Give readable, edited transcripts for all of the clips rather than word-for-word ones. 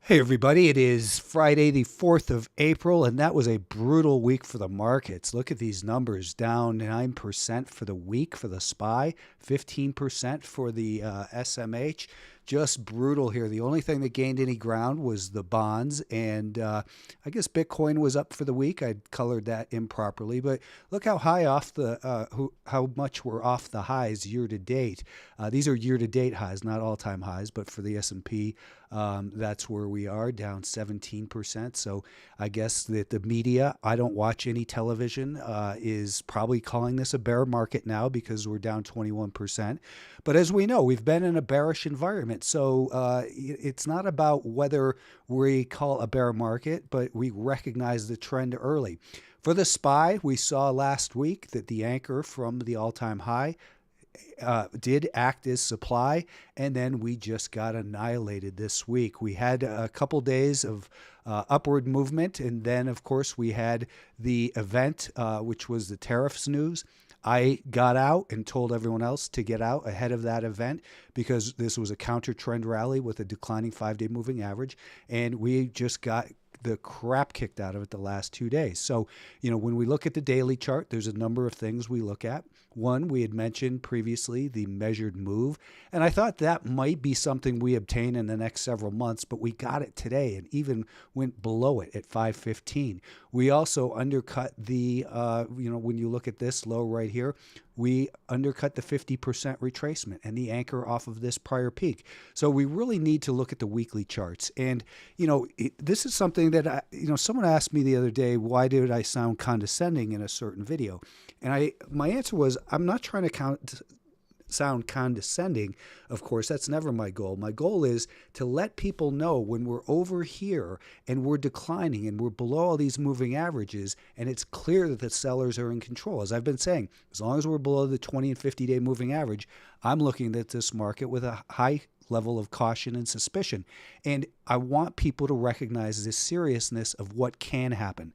Hey everybody, it is Friday the 4th of April, and that was a brutal week for the markets. Look at these numbers, down 9% for the week for the SPY, 15% for the SMH. Just brutal here. The only thing that gained any ground was the bonds, and I guess Bitcoin was up for the week. I colored that improperly, but look how high off how much we're off the highs year to date. These are year to date highs, not all-time highs, but for the S&P, that's where we are, down 17%. So I guess that the media, I don't watch any television, is probably calling this a bear market now because we're down 21%. But as we know, we've been in a bearish environment. So it's not about whether we call a bear market, but we recognize the trend early. For the SPY, we saw last week that the anchor from the all-time high did act as supply, and then we just got annihilated this week. We had a couple days of upward movement, and then, of course, we had the event, which was the tariffs news. I got out and told everyone else to get out ahead of that event because this was a counter trend rally with a declining 5-day moving average, and we just got the crap kicked out of it the last 2 days. So, when we look at the daily chart, there's a number of things we look at. One, we had mentioned previously the measured move, and I thought that might be something we obtain in the next several months, but we got it today and even went below it at 515. We also undercut the, when you look at this low right here, we undercut the 50% retracement and the anchor off of this prior peak. So we really need to look at the weekly charts. And, this is something that, someone asked me the other day, why did I sound condescending in a certain video? And my answer was, I'm not trying to sound condescending. Of course, that's never my goal. My goal is to let people know when we're over here and we're declining and we're below all these moving averages, and it's clear that the sellers are in control. As I've been saying, as long as we're below the 20 and 50-day moving average, I'm looking at this market with a high level of caution and suspicion. And I want people to recognize the seriousness of what can happen.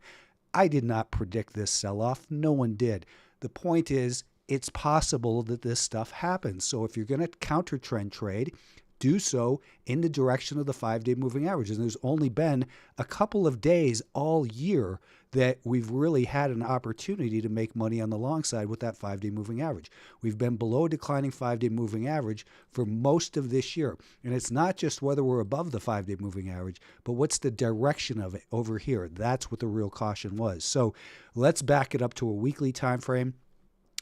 I did not predict this sell-off. No one did. The point is, it's possible that this stuff happens. So if you're going to counter trend trade, do so in the direction of the 5-day moving averages. And there's only been a couple of days all year that we've really had an opportunity to make money on the long side with that 5-day moving average. We've been below a declining 5-day moving average for most of this year. And it's not just whether we're above the 5-day moving average, but what's the direction of it over here. That's what the real caution was. So let's back it up to a weekly time frame.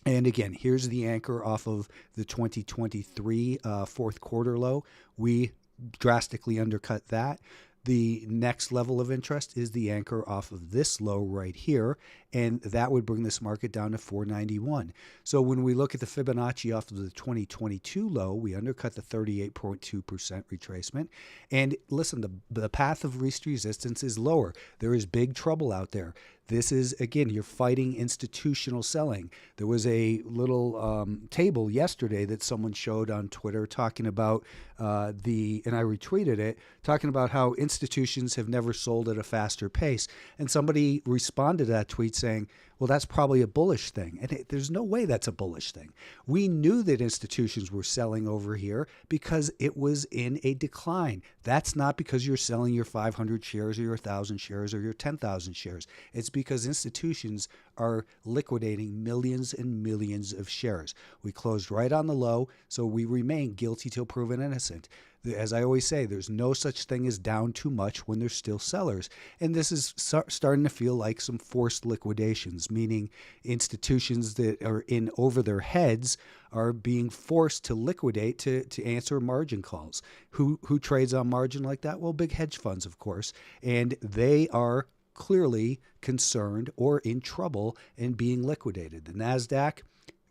And again, here's the anchor off of the 2023 fourth quarter low. We drastically undercut that. The next level of interest is the anchor off of this low right here, and that would bring this market down to 491. So when we look at the Fibonacci off of the 2022 low, we undercut the 38.2% retracement. And listen, the path of least resistance is lower. There is big trouble out there. This is, again, you're fighting institutional selling. There was a little table yesterday that someone showed on Twitter talking about and I retweeted it, talking about how institutions have never sold at a faster pace. And somebody responded to that tweet saying, well, that's probably a bullish thing. And there's no way that's a bullish thing. We knew that institutions were selling over here because it was in a decline. That's not because you're selling your 500 shares or your 1,000 shares or your 10,000 shares. It's because institutions are liquidating millions and millions of shares. We closed right on the low, so we remain guilty till proven innocent. As I always say, there's no such thing as down too much when there's still sellers. And this is starting to feel like some forced liquidations, meaning institutions that are in over their heads are being forced to liquidate to answer margin calls. Who trades on margin like that? Well, big hedge funds, of course. And they are clearly concerned or in trouble and being liquidated. The NASDAQ,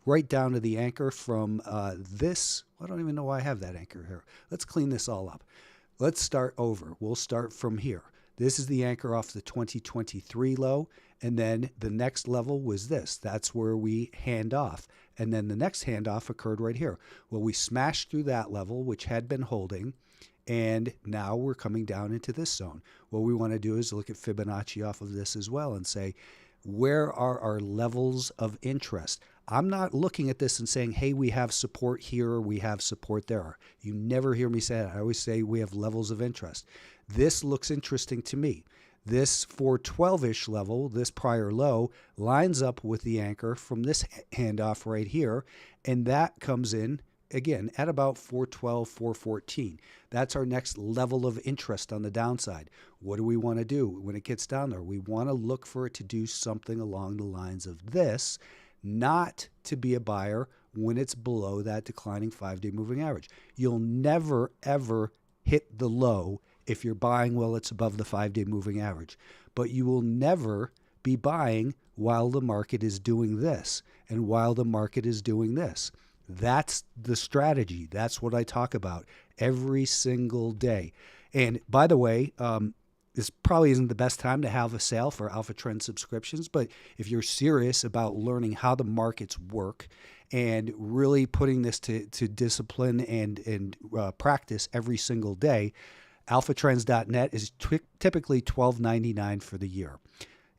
right down to the anchor from this. I don't even know why I have that anchor here. Let's clean this all up. Let's start over. We'll start from here. This is the anchor off the 2023 low. And then the next level was this. That's where we hand off. And then the next handoff occurred right here. Well, we smashed through that level, which had been holding. And now we're coming down into this zone. What we want to do is look at Fibonacci off of this as well and say, Where are our levels of interest? I'm not looking at this and saying, hey, we have support here or we have support there. You never hear me say that. I always say we have levels of interest. This looks interesting to me. This 412-ish level, this prior low, lines up with the anchor from this handoff right here, and that comes in, again, at about 412, 414. That's our next level of interest on the downside. What do we want to do when it gets down there? We want to look for it to do something along the lines of this, not to be a buyer when it's below that declining 5-day moving average. You'll never, ever hit the low if you're buying while it's above the 5-day moving average. But you will never be buying while the market is doing this and while the market is doing this. That's the strategy. That's what I talk about every single day. And by the way, this probably isn't the best time to have a sale for Alpha Trend subscriptions, but if you're serious about learning how the markets work and really putting this to discipline and practice every single day, alphatrends.net is typically $12.99 for the year.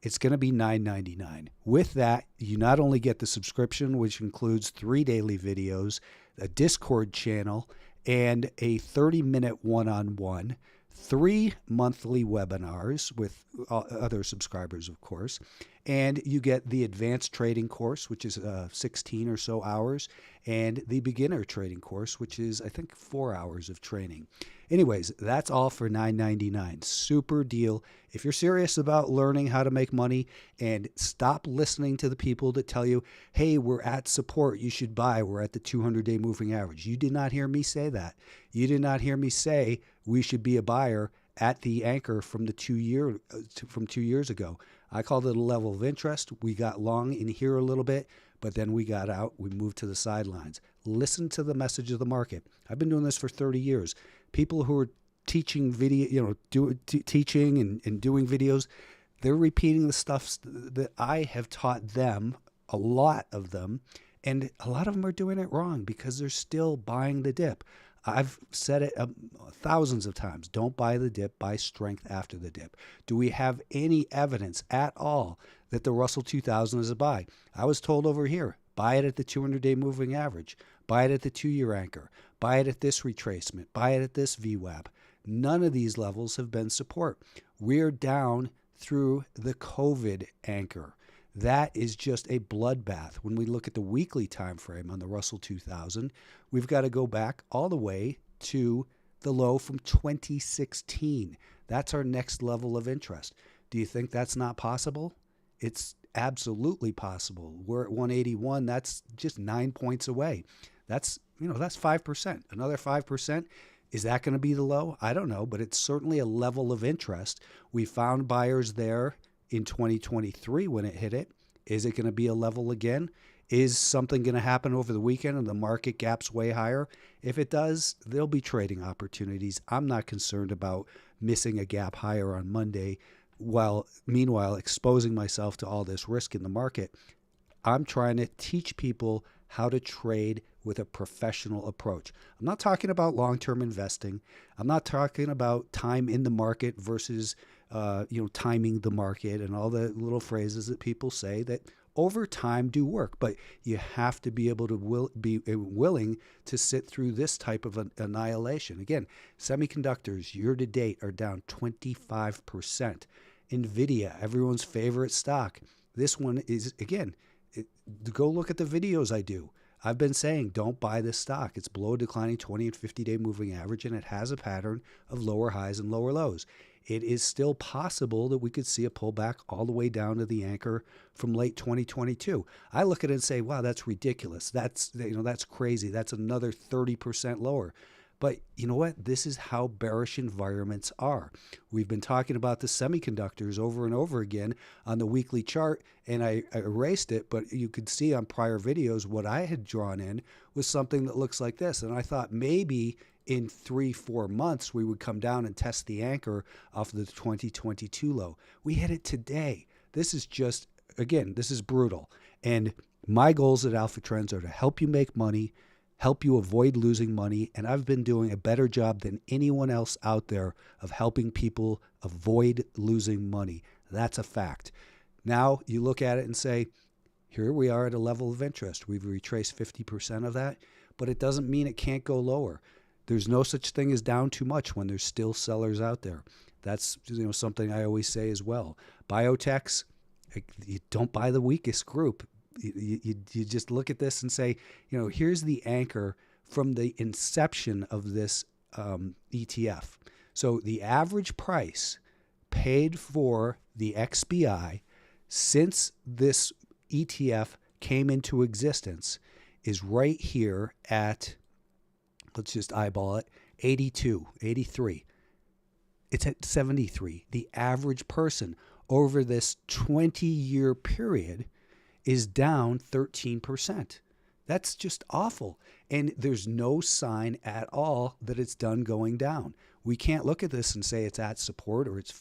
It's going to be $9.99. With that, you not only get the subscription, which includes 3 daily videos, a Discord channel, and a 30-minute one-on-one, 3 monthly webinars with other subscribers, of course, and you get the advanced trading course, which is 16 or so hours, and the beginner trading course, which is, I think, 4 hours of training. Anyways, that's all for $9.99. Super deal. If you're serious about learning how to make money, and stop listening to the people that tell you, hey, we're at support, you should buy, we're at the 200-day moving average. You did not hear me say that. You did not hear me say we should be a buyer at the anchor from 2 years ago. I called it a level of interest. We got long in here a little bit, but then we got out. We moved to the sidelines. Listen to the message of the market. I've been doing this for 30 years. People who are teaching video, teaching and doing videos, they're repeating the stuff that I have taught them, a lot of them, and a lot of them are doing it wrong because they're still buying the dip. I've said it thousands of times. Don't buy the dip, buy strength after the dip. Do we have any evidence at all that the Russell 2000 is a buy? I was told over here, buy it at the 200-day moving average, buy it at the 2-year anchor, buy it at this retracement, buy it at this VWAP. None of these levels have been support. We're down through the COVID anchor. That is just a bloodbath. When we look at the weekly time frame on the Russell 2000, we've got to go back all the way to the low from 2016. That's our next level of interest. Do you think that's not possible? It's absolutely possible. We're at 181. That's just 9 points away. That's 5%. Another 5%. Is that going to be the low? I don't know, but it's certainly a level of interest. We found buyers there in 2023 when it hit it. Is it going to be a level again? Is something going to happen over the weekend and the market gaps way higher? If it does, there'll be trading opportunities. I'm not concerned about missing a gap higher on Monday while meanwhile exposing myself to all this risk in the market. I'm trying to teach people how to trade with a professional approach. I'm not talking about long-term investing. I'm not talking about time in the market versus timing the market and all the little phrases that people say that over time do work. But you have to be able to be willing to sit through this type of annihilation. Again, semiconductors year to date are down 25%. Nvidia, everyone's favorite stock. This one is, again, go look at the videos I do. I've been saying don't buy this stock. It's below a declining 20 and 50-day moving average, and it has a pattern of lower highs and lower lows. It is still possible that we could see a pullback all the way down to the anchor from late 2022. I look at it and say, wow, that's ridiculous. That's crazy. That's another 30% lower. But you know what? This is how bearish environments are. We've been talking about the semiconductors over and over again on the weekly chart, and I erased it, but you could see on prior videos what I had drawn in was something that looks like this. And I thought maybe in 3-4 months we would come down and test the anchor off the 2022 low. We hit it today. This is just, again, this is brutal. And my goals at Alpha Trends are to help you make money, help you avoid losing money, and I've been doing a better job than anyone else out there of helping people avoid losing money. That's a fact. Now you look at it and say, here we are at a level of interest. We've retraced 50% of that, but it doesn't mean it can't go lower. There's no such thing as down too much when there's still sellers out there. That's something I always say as well. Biotechs, you don't buy the weakest group. You just look at this and say, here's the anchor from the inception of this ETF. So the average price paid for the XBI since this ETF came into existence is right here at, let's just eyeball it, 82, 83. It's at 73. The average person over this 20-year period is down 13%. That's just awful. And there's no sign at all that it's done going down. We can't look at this and say it's at support or it's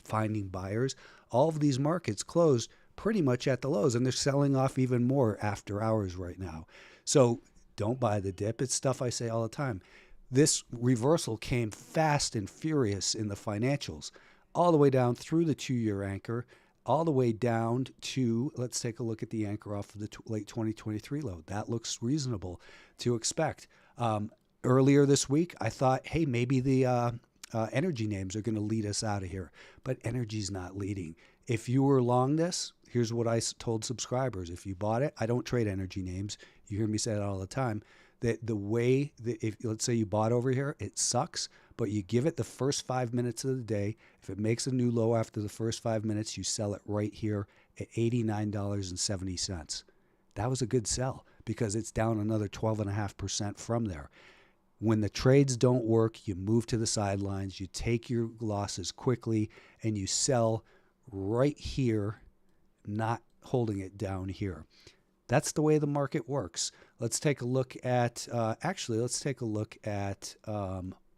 finding buyers. All of these markets closed pretty much at the lows, and they're selling off even more after hours right now. So don't buy the dip. It's stuff I say all the time. This reversal came fast and furious in the financials, all the way down through the 2-year anchor, all the way down to, let's take a look at the anchor off of the late 2023 low. That looks reasonable to expect. Earlier this week, I thought, hey, maybe the energy names are going to lead us out of here, but energy's not leading. If you were long this, here's what I told subscribers. If you bought it, I don't trade energy names. You hear me say that all the time. That the way that, if let's say you bought over here, it sucks, but you give it the first 5 minutes of the day. If it makes a new low after the first 5 minutes, you sell it right here at $89.70. That was a good sell because it's down another 12.5% from there. When the trades don't work, you move to the sidelines, you take your losses quickly, and you sell right here, not holding it down here. That's the way the market works. Let's take a look at,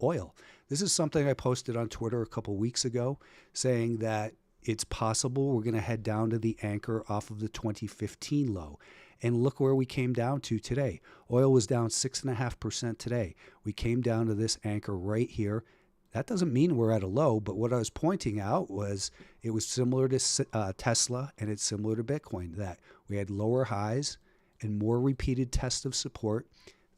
oil. This is something I posted on Twitter a couple weeks ago saying that it's possible we're going to head down to the anchor off of the 2015 low. And look where we came down to today. Oil was down 6.5% today. We came down to this anchor right here. That doesn't mean we're at a low, but what I was pointing out was it was similar to Tesla and it's similar to Bitcoin, that we had lower highs and more repeated tests of support.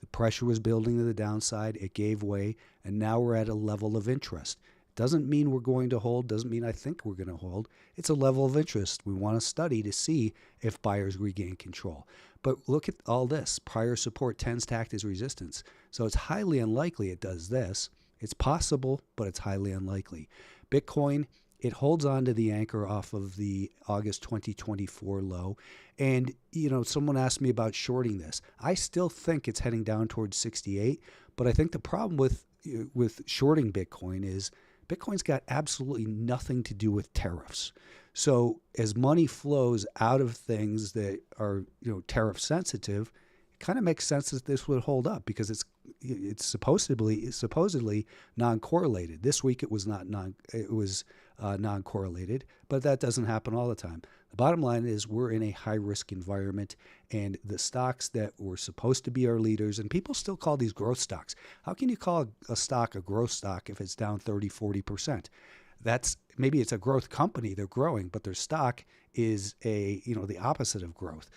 The pressure was building to the downside. It gave way, and now we're at a level of interest. Doesn't mean we're going to hold, doesn't mean I think we're going to hold. It's a level of interest. We want to study to see if buyers regain control. But look at all this. Prior support tends to act as resistance. So it's highly unlikely it does this. It's possible, but it's highly unlikely. Bitcoin, it holds on to the anchor off of the August 2024 low. And, someone asked me about shorting this. I still think it's heading down towards 68, but I think the problem with shorting Bitcoin is Bitcoin's got absolutely nothing to do with tariffs. So as money flows out of things that are, tariff sensitive, it kind of makes sense that this would hold up because it's supposedly non-correlated. This week it was non-correlated, but that doesn't happen all the time. The bottom line is we're in a high-risk environment, and the stocks that were supposed to be our leaders, and people still call these growth stocks. How can you call a stock a growth stock if it's down 30, 40%? Maybe it's a growth company, they're growing, but their stock is the opposite of growth.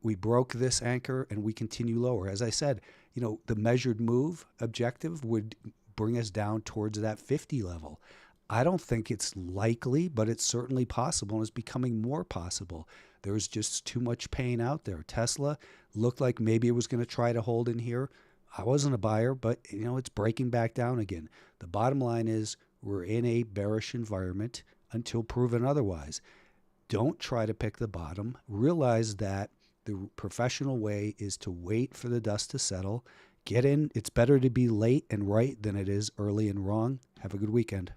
We broke this anchor and we continue lower. As I said, the measured move objective would bring us down towards that 50 level. I don't think it's likely, but it's certainly possible, and it's becoming more possible. There's just too much pain out there. Tesla looked like maybe it was going to try to hold in here. I wasn't a buyer, but it's breaking back down again. The bottom line is we're in a bearish environment until proven otherwise. Don't try to pick the bottom. Realize that the professional way is to wait for the dust to settle. Get in. It's better to be late and right than it is early and wrong. Have a good weekend.